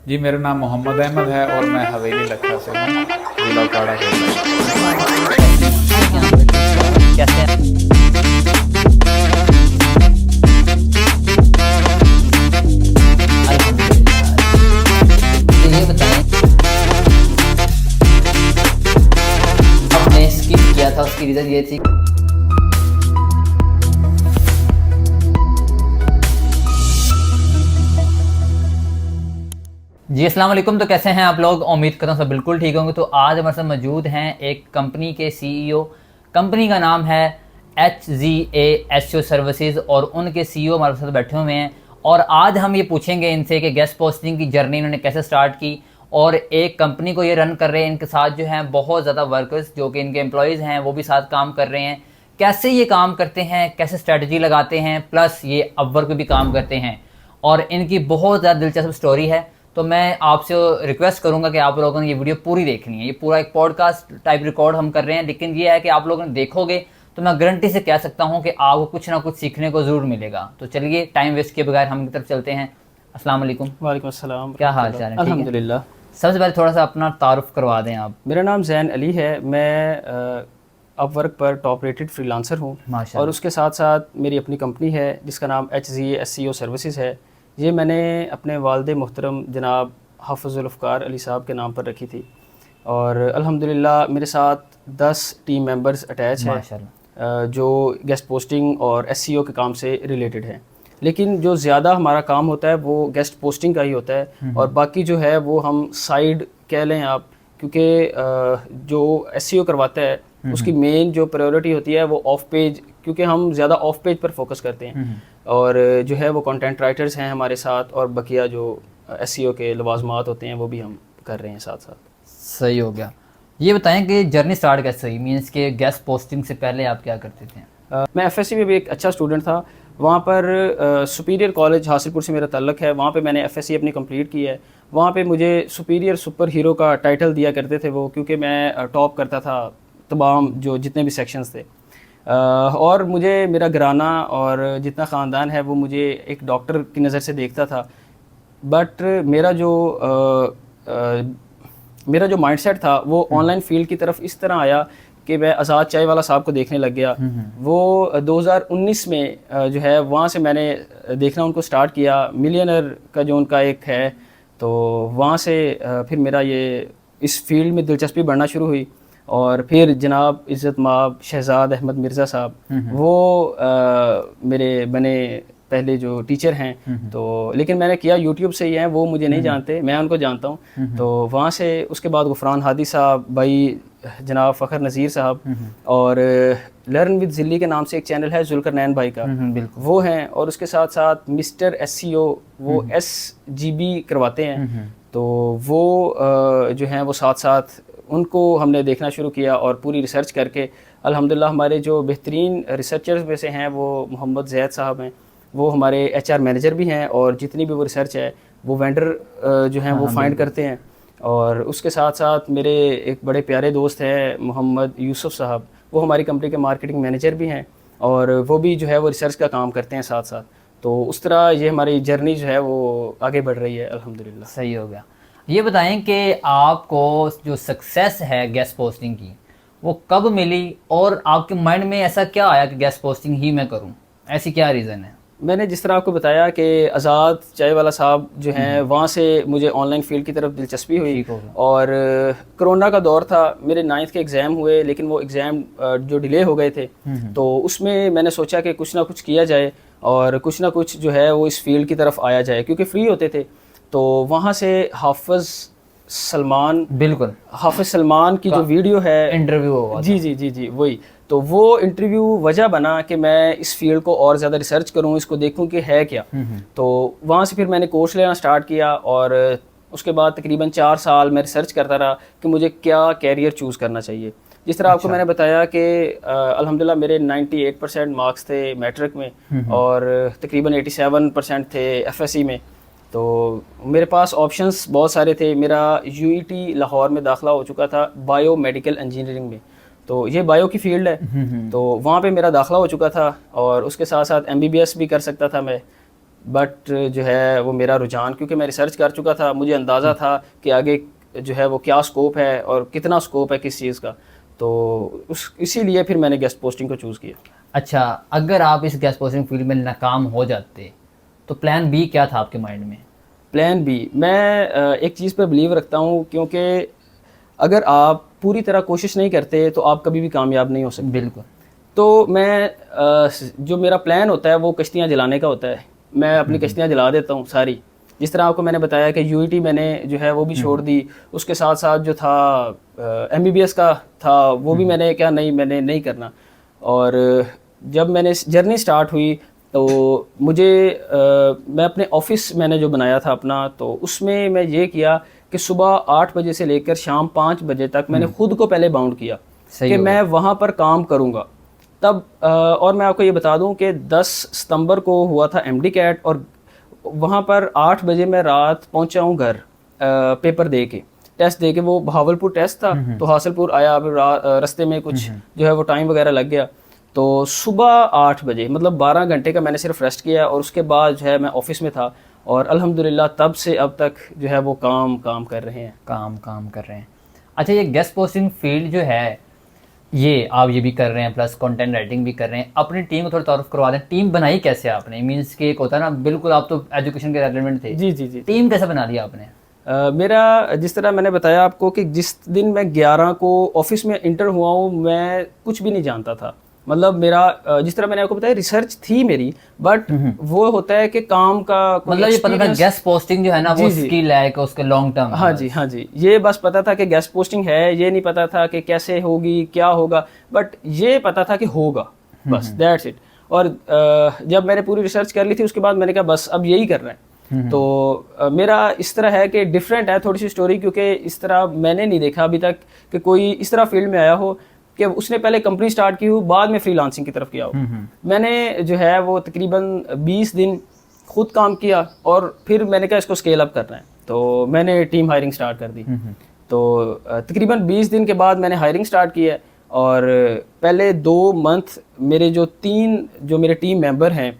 जी, मेरा नाम मोहम्मद अहमद है और मैं हवेली लखा से हूँ, जिला उटाड़ा के। कैसे हैं? अल्हम्दुलिल्लाह। ये बताएं, आपने स्किप किया था, उसकी रीज़न ये थी। जी अस्सलाम वालेकुम। तो कैसे हैं आप लोग? उम्मीद करता हूँ सब बिल्कुल ठीक होंगे। तो आज हमारे साथ मौजूद हैं एक कंपनी के सीईओ। कंपनी का नाम है HZA SEO सर्विसेज और उनके सीईओ हमारे साथ बैठे हुए हैं। और आज हम ये पूछेंगे इनसे कि गेस्ट पोस्टिंग की जर्नी इन्होंने कैसे स्टार्ट की और एक कंपनी को ये रन कर रहे हैं। इनके साथ जो हैं बहुत ज़्यादा वर्कर्स जो कि इनके एम्प्लॉयज़ हैं वो भी साथ काम कर रहे हैं। कैसे ये काम करते हैं, कैसे स्ट्रेटजी लगाते हैं, प्लस ये अपवर्क पे भी काम करते हैं और इनकी बहुत ज़्यादा दिलचस्प स्टोरी है। तो मैं आपसे रिक्वेस्ट करूंगा कि आप लोगों ने ये वीडियो पूरी देखनी है। ये पूरा एक पॉडकास्ट टाइप रिकॉर्ड हम कर रहे हैं, लेकिन ये है कि आप लोगों ने देखोगे तो मैं गारंटी से कह सकता हूं कि आपको कुछ ना कुछ सीखने को ज़रूर मिलेगा। तो चलिए टाइम वेस्ट किए बगैर हम की तरफ चलते हैं। अस्सलाम वालेकुम। वालेकुम अस्सलाम। क्या हाल चाल है? ठीक है? अल्हम्दुलिल्लाह। सबसे पहले थोड़ा सा अपना तारुफ करवा दें आप। मेरा नाम ज़ैन अली है। मैं अपवर्क पर टॉप रेटेड फ्रीलांसर हूँ माशाल्लाह। और उसके साथ साथ मेरी अपनी कंपनी है जिसका नाम HZA SEO सर्विसेज है। ये मैंने अपने वालिद मोहतरम जनाब हाफिज़ुल अफ़कार अली साहब के नाम पर रखी थी और अल्हम्दुलिल्लाह मेरे साथ 10 टीम मेंबर्स अटैच हैं जो गेस्ट पोस्टिंग और SEO के काम से रिलेटेड हैं। लेकिन जो ज़्यादा हमारा काम होता है वो गेस्ट पोस्टिंग का ही होता है और बाकी जो है वो हम साइड कह लें आप, क्योंकि जो SEO करवाता है उसकी मेन जो प्रायोरिटी होती है वो ऑफ पेज, क्योंकि हम ज़्यादा ऑफ पेज पर फोकस करते हैं और जो है वो कंटेंट राइटर्स हैं हमारे साथ और बकिया जो SEO के लवाजमात होते हैं वो भी हम कर रहे हैं साथ साथ। सही हो गया। ये बताएं कि जर्नी स्टार्ट कैसे हुई, मीन्स के गेस्ट पोस्टिंग से पहले आप क्या करते थे? मैं FSC में भी एक अच्छा स्टूडेंट था। वहाँ पर सुपीरियर कॉलेज हासिलपुर से मेरा ताल्लुक़ है। वहाँ पे मैंने FSC अपनी कंप्लीट की है। वहाँ पे मुझे सुपीरियर सुपर हीरो का टाइटल दिया करते थे वो, क्योंकि मैं टॉप करता था तमाम जो जितने भी सेक्शंस थे और मुझे मेरा घराना और जितना ख़ानदान है वो मुझे एक डॉक्टर की नज़र से देखता था। बट मेरा जो माइंडसेट था वो ऑनलाइन फील्ड की तरफ इस तरह आया कि मैं आज़ाद चाय वाला साहब को देखने लग गया। वो 2019 में जो है वहाँ से मैंने देखना उनको स्टार्ट किया। मिलियनर का जो उनका एक है, तो वहाँ से फिर मेरा ये इस फील्ड में दिलचस्पी बढ़ना शुरू हुई और फिर जनाब इज़्ज़त माब शहजाद अहमद मिर्ज़ा साहब वो मेरे बने पहले जो टीचर हैं। तो लेकिन मैंने किया यूट्यूब से ही है, वो मुझे नहीं जानते, मैं उनको जानता हूँ। तो वहाँ से उसके बाद गुफरान हादी साहब, भाई जनाब फ़खर नज़ीर साहब और लर्न विद ज़िल्ली के नाम से एक चैनल है जुल्करनैन भाई का, वो हैं। और उसके साथ साथ मिस्टर SEO वो SGB करवाते हैं। तो वो जो हैं वो साथ साथ उनको हमने देखना शुरू किया और पूरी रिसर्च करके अल्हम्दुलिल्लाह हमारे जो बेहतरीन रिसर्चर्स में से हैं वो मोहम्मद ज़ैद साहब हैं। वो हमारे HR मैनेजर भी हैं और जितनी भी वो रिसर्च है वो वेंडर जो हैं वो फाइंड करते हैं। और उसके साथ साथ मेरे एक बड़े प्यारे दोस्त हैं मोहम्मद यूसुफ साहब, वो हमारी कंपनी के मार्केटिंग मैनेजर भी हैं और वो भी जो है वो रिसर्च का काम करते हैं साथ साथ। तो उस तरह ये हमारी जर्नी जो है वो आगे बढ़ रही है अल्हम्दुलिल्लाह। सही हो गया। ये बताएं कि आपको जो सक्सेस है गेस्ट पोस्टिंग की वो कब मिली और आपके माइंड में ऐसा क्या आया कि गेस्ट पोस्टिंग ही मैं करूं? ऐसी क्या रीज़न है? मैंने जिस तरह आपको बताया कि आज़ाद चाय वाला साहब जो हैं वहाँ से मुझे ऑनलाइन फील्ड की तरफ दिलचस्पी हुई और कोरोना का दौर था। मेरे 9th के एग्ज़ाम हुए लेकिन वो एग्ज़ाम जो डिले हो गए थे, तो उसमें मैंने सोचा कि कुछ ना कुछ किया जाए और कुछ ना कुछ जो है वो इस फील्ड की तरफ आया जाए, क्योंकि फ्री होते थे। तो वहाँ से हाफिज़ सलमान की जो वीडियो है इंटरव्यू होगा, जी वही, तो वो इंटरव्यू वजह बना कि मैं इस फील्ड को और ज़्यादा रिसर्च करूं, इसको देखूं कि है क्या। तो वहाँ से फिर मैंने कोर्स लेना स्टार्ट किया और उसके बाद तकरीबन 4 साल मैं रिसर्च करता रहा कि मुझे क्या कैरियर चूज़ करना चाहिए। जिस तरह आपको मैंने बताया कि अल्हम्दुलिल्लाह मेरे 98% मार्क्स थे मैट्रिक में और तकरीबन 87% थे FSC में। तो मेरे पास ऑप्शंस बहुत सारे थे। मेरा UET लाहौर में दाखिला हो चुका था बायो मेडिकल इंजीनियरिंग में, तो ये बायो की फील्ड है। तो वहाँ पे मेरा दाखिला हो चुका था और उसके साथ साथ MBBS भी कर सकता था मैं। बट जो है वो मेरा रुझान, क्योंकि मैं रिसर्च कर चुका था, मुझे अंदाज़ा था कि आगे जो है वो क्या स्कोप है और कितना स्कोप है किस चीज़ का, तो इसीलिए फिर मैंने गेस्ट पोस्टिंग को चूज़ किया। अच्छा, अगर आप इस गेस्ट पोस्टिंग फील्ड में नाकाम हो जाते तो प्लान बी क्या था आपके माइंड में? प्लान बी, मैं एक चीज़ पर बिलीव रखता हूँ, क्योंकि अगर आप पूरी तरह कोशिश नहीं करते तो आप कभी भी कामयाब नहीं हो सकते। बिल्कुल। तो मैं जो मेरा प्लान होता है वो कश्तियाँ जलाने का होता है। मैं अपनी कश्तियाँ जला देता हूँ सारी। जिस तरह आपको मैंने बताया कि यूईटी मैंने जो है वो भी छोड़ दी, उसके साथ साथ जो था एमबीबीएस का था वो भी मैंने क्या मैंने नहीं करना। और जब मैंने जर्नी स्टार्ट हुई तो मुझे मैं अपने ऑफिस मैंने जो बनाया था अपना, तो उसमें मैं ये किया कि सुबह 8 बजे से लेकर शाम 5 बजे तक मैंने खुद को पहले बाउंड किया कि मैं वहाँ पर काम करूँगा। तब और मैं आपको ये बता दूं कि 10 सितंबर को हुआ था एमडी कैट, और वहाँ पर 8 बजे मैं रात पहुँचा हूँ घर पेपर दे के, टेस्ट दे के। वो बहावलपुर टेस्ट था, तो हासिलपुर आया, अब रास्ते में कुछ जो है वो टाइम वगैरह लग गया। तो सुबह 8 बजे मतलब 12 घंटे का मैंने सिर्फ रेस्ट किया, और उसके बाद जो है मैं ऑफिस में था, और अल्हम्दुलिल्लाह तब से अब तक जो है वो काम कर रहे हैं। काम कर रहे हैं। अच्छा, ये गेस्ट पोस्टिंग फील्ड जो है ये आप ये भी कर रहे हैं, प्लस कंटेंट राइटिंग भी कर रहे हैं। अपनी टीम को थोड़ा तारुफ करवा दें, टीम बनाई कैसे आपने? मींस कि एक होता है ना, बिल्कुल आप तो एजुकेशन के रेलेवेंट थे। जी जी जी। टीम कैसे बना दिया आपने? मेरा जिस तरह मैंने बताया आपको कि जिस दिन मैं 11 को ऑफिस में इंटर हुआ हूँ, मैं कुछ भी नहीं जानता था। मतलब मेरा जिस तरह मैंने आपको बताया रिसर्च थी मेरी, बट वो होता है कि काम का मतलब ये पता था गेस्ट पोस्टिंग जो है ना वो स्किल है कि उसके लॉन्ग टर्म। हाँ जी, ये बस पता था कि गेस्ट पोस्टिंग है, ये नहीं पता था कि कैसे होगी क्या होगा, बट ये पता था कि होगा, बस दैट्स इट। और जब मैंने पूरी रिसर्च कर ली थी उसके बाद मैंने कहा बस अब यही करना है। तो मेरा इस तरह है कि डिफरेंट है थोड़ी सी स्टोरी, क्योंकि इस तरह मैंने नहीं देखा अभी तक कि कोई इस तरह फील्ड में आया हो कि उसने पहले कंपनी स्टार्ट की हो बाद में फ्रीलांसिंग की तरफ किया हो। मैंने जो है वो तकरीबन 20 दिन खुद काम किया, और फिर मैंने कहा इसको स्केल अप करना है, तो मैंने टीम हायरिंग स्टार्ट कर दी। तो तकरीबन 20 दिन के बाद मैंने हायरिंग स्टार्ट की है, और पहले 2 मंथ मेरे जो मेरे टीम मेंबर हैं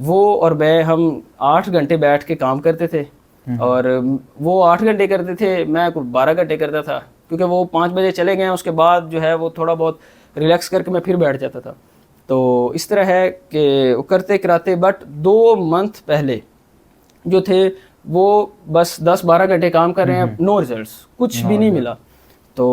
वो और मैं, हम 8 घंटे बैठ के काम करते थे, और वो 8 घंटे करते थे, मैं 12 घंटे करता था, क्योंकि वो 5 बजे चले गए। उसके बाद जो है वो थोड़ा बहुत रिलैक्स करके मैं फिर बैठ जाता था। तो इस तरह है कि करते कराते, बट 2 मंथ पहले जो थे वो बस 10-12 घंटे काम कर रहे हैं, नो रिजल्ट्स, कुछ भी नहीं मिला। तो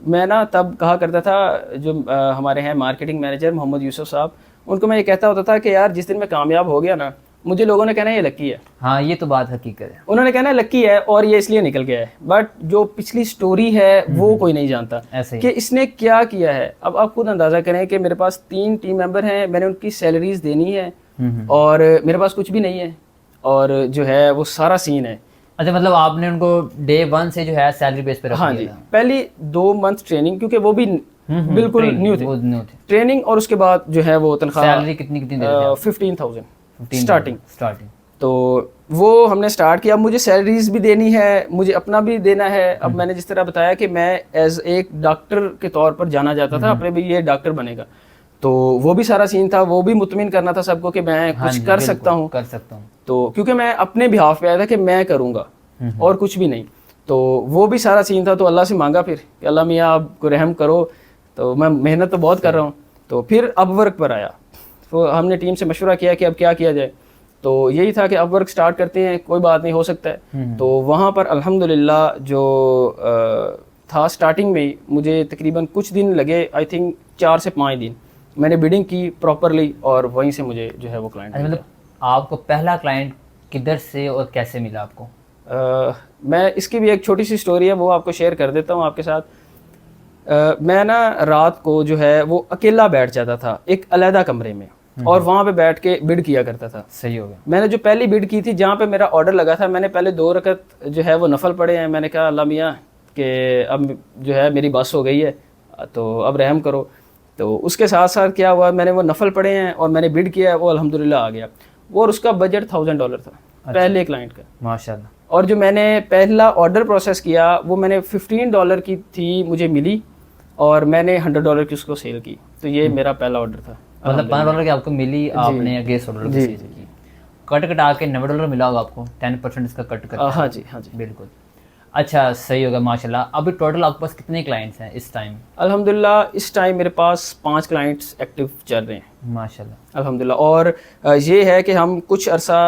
मैं ना तब कहा करता था, जो हमारे हैं मार्केटिंग मैनेजर मोहम्मद यूसुफ साहब, उनको मैं ये कहता होता था कि यार जिस दिन मैं कामयाब हो गया ना, मुझे लोगों ने कहना ये लकी है। हाँ, ये तो बात हकीकत है। उन्होंने कहना लकी है और ये इसलिए निकल गया है, बट जो पिछली स्टोरी है वो कोई नहीं जानता कि इसने क्या किया है। अब आप खुद अंदाजा करें कि मेरे पास 3 टीम मेंबर हैं, मैंने उनकी सैलरीज देनी है, और मेरे पास कुछ भी नहीं है, और जो है वो सारा सीन है। अच्छा, मतलब आपने उनको डे 1 से जो है सैलरी बेस पे रख दिया? हाँ जी, पहली 2 मंथ ट्रेनिंग, क्योंकि वो भी बिल्कुल न्यू थे ट्रेनिंग, और उसके बाद जो है वो तनख्वाह सैलरी कितनी दे रहे थे? 15,000 स्टार्टिंग। तो वो हमने स्टार्ट किया। मुझे सैलरीज भी देनी है, मुझे अपना भी देना है। अब मैंने जिस तरह बताया कि मैं एज एक डॉक्टर के तौर पर जाना जाता था, अपने भी ये डॉक्टर बनेगा, तो वो भी सारा सीन था, वो भी मुतमिन करना था सबको कि मैं कुछ कर सकता हूँ। तो क्योंकि मैं अपने बिहाफ पे आया था कि मैं करूँगा और कुछ भी नहीं, तो वो भी सारा सीन था। तो अल्लाह से मांगा फिर कि अल्लाह मियाँ आपको रहम करो। तो मैं मेहनत तो बहुत कर रहा हूँ। तो फिर अपवर्क पर आया, तो हमने टीम से मशवरा किया कि अब क्या किया जाए। तो यही था कि अपवर्क स्टार्ट करते हैं, कोई बात नहीं, हो सकता है। तो वहाँ पर अल्हम्दुलिल्लाह जो था स्टार्टिंग में मुझे तकरीबन कुछ दिन लगे, आई थिंक 4 से 5 दिन मैंने बिडिंग की प्रॉपरली, और वहीं से मुझे जो है वो क्लाइंट मिला। मतलब आपको पहला क्लाइंट किधर से और कैसे मिला आपको? मैं इसकी भी एक छोटी सी स्टोरी है, वो आपको शेयर कर देता हूँ आपके साथ। मैं ना रात को जो है वो अकेला बैठ जाता था एक अलहदा कमरे में, और वहाँ पे बैठ के बिड किया करता था। सही हो गया। मैंने जो पहली बिड की थी, जहाँ पे मेरा ऑर्डर लगा था, मैंने पहले 2 रकत जो है वो नफल पढ़े हैं। मैंने कहा अल्लाह मियाँ कि अब जो है मेरी बस हो गई है, तो अब रहम करो। तो उसके साथ साथ क्या हुआ, मैंने वो नफल पढ़े हैं और मैंने बिड किया है, वो अल्हम्दुलिल्लाह आ गया। और उसका बजट $1000 था। अच्छा। पहले क्लाइंट का, माशाल्लाह। और जो मैंने पहला ऑर्डर प्रोसेस किया वो मैंने $15 की थी, मुझे मिली, और मैंने $100 की उसको सेल की। तो ये मेरा पहला ऑर्डर था। मतलब $15 की आपको मिली, आपने अगेंस्ट ऑर्डर की सेल की। कट कटा के $90 मिला होगा आपको, 10% इसका कट करता है। हाँ जी, हाँ जी। बिल्कुल। अच्छा, सही होगा माशाल्लाह। अभी टोटल आपके पास कितने क्लाइंट्स हैं इस टाइम? अल्हम्दुलिल्लाह इस टाइम मेरे पास 5 क्लाइंट्स एक्टिव चल रहे हैं माशाल्लाह। अल्हम्दुलिल्लाह। और ये है कि हम कुछ अरसा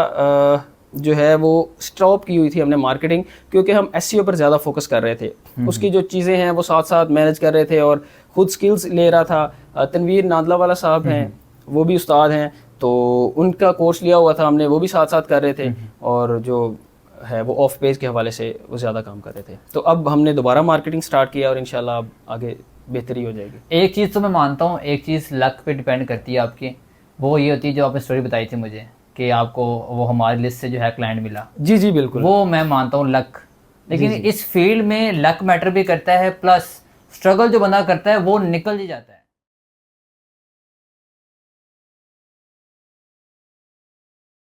जो है वो स्टॉप की हुई थी हमने मार्केटिंग, क्योंकि हम एसईओ पर ज़्यादा फोकस कर रहे थे। उसकी जो चीज़ें हैं वो साथ साथ मैनेज कर रहे थे और खुद स्किल्स ले रहा था। तनवीर नादला वाला साहब हैं, वो भी उस्ताद हैं, तो उनका कोर्स लिया हुआ था हमने, वो भी साथ साथ कर रहे थे। और जो है वो ऑफ पेज के हवाले से वो ज़्यादा काम कर रहे थे। तो अब हमने दोबारा मार्केटिंग स्टार्ट किया और इंशाल्लाह अब आगे बेहतरी हो जाएगी। एक चीज़ तो मैं मानता हूँ, एक चीज़ लक पे डिपेंड करती है आपकी, वो ये होती है जो आपने स्टोरी बताई थी मुझे कि आपको वो हमारी लिस्ट से जो है क्लाइंट मिला। जी जी बिल्कुल, वो मैं मानता हूँ लक, लेकिन इस फील्ड में लक मैटर भी करता है, प्लस स्ट्रगल जो बंदा करता है वो निकल ही जाता है।